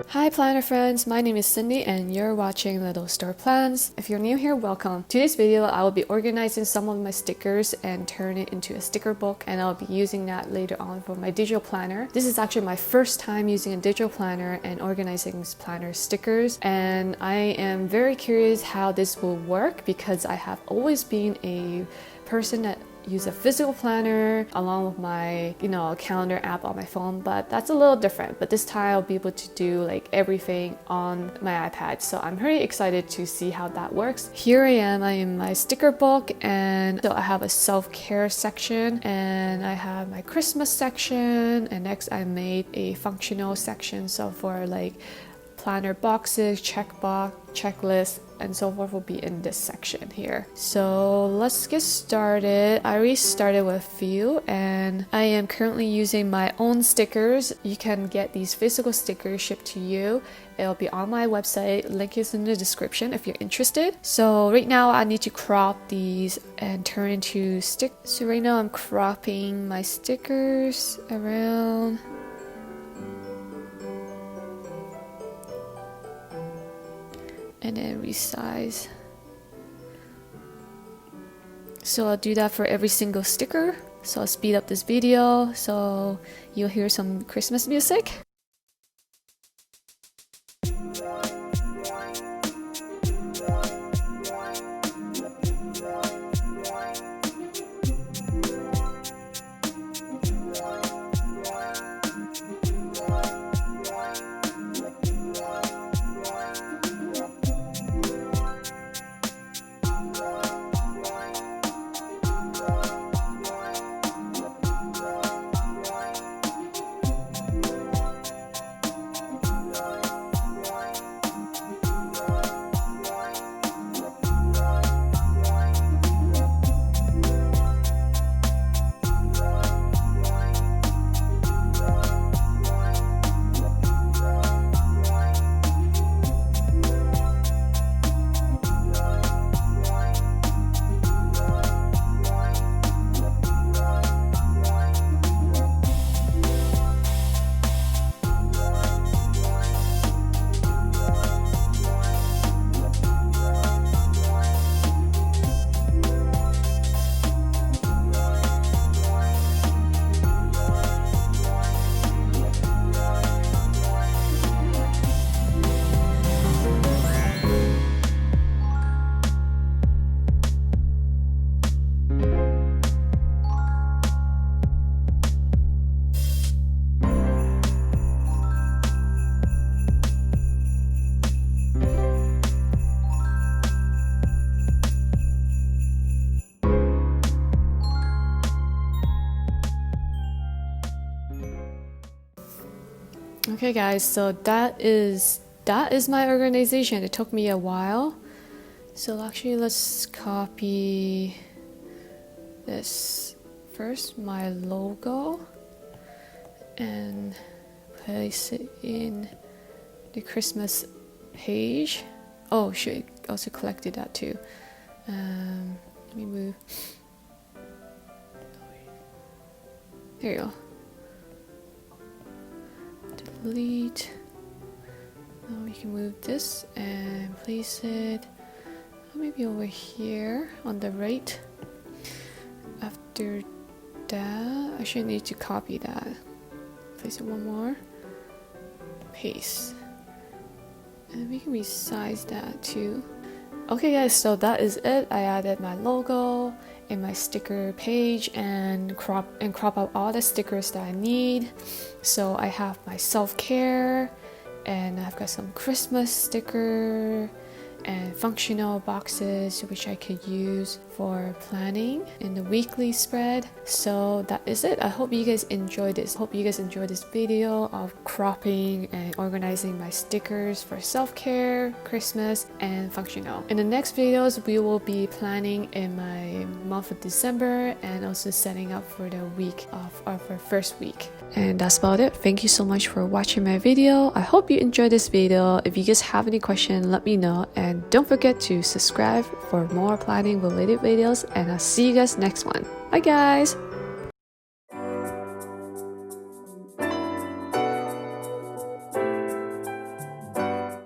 Hi planner friends, my name is Cindy and you're watching Little Store Plans. If you're new here, welcome. Today's video I will be organizing some of my stickers and turn it into a sticker book, and I'll be using that later on for my digital planner. This is actually my first time using a digital planner and organizing planner stickers, and I am very curious how this will work because I have always been a person that use a physical planner along with my calendar app on my phone, but that's a little different. But this time I'll be able to do like everything on my iPad, so I'm pretty excited to see how that works. Here I am in my sticker book, and so I have a self-care section and I have my Christmas section, and next I made a functional section, so for like planner boxes, checkbox, checklist, and so forth will be in this section here. So let's get started. I already started with a few, and I am currently using my own stickers. You can get these physical stickers shipped to you. It'll be on my website, link is in the description if you're interested. So right now I need to crop these and turn into stick. So right now I'm cropping my stickers around. And then resize. So I'll do that for every single sticker. So I'll speed up this video so you'll hear some Christmas music. Okay guys, so that is my organization. It took me a while. So actually let's copy this first, my logo, and place it in the Christmas page. Oh shoot, also collected that too. Let me move. There you go. Delete. Now we can move this and place it maybe over here on the right. After that, I should need to copy that. Place it one more. Paste. And we can resize that too. Okay guys, so that is it. I added my logo in my sticker page and crop out all the stickers that I need. So I have my self-care, and I've got some Christmas sticker and functional boxes which I could use for planning in the weekly spread. So that is it. I hope you guys enjoyed this. Hope you guys enjoyed this video of cropping and organizing my stickers for self-care, Christmas, and functional. In the next videos, we will be planning in my month of December and also setting up for the week of our first week. And that's about it. Thank you so much for watching my video. I hope you enjoyed this video. If you guys have any questions, let me know, and don't forget to subscribe for more planning related videos, and I'll see you guys next one. Bye guys!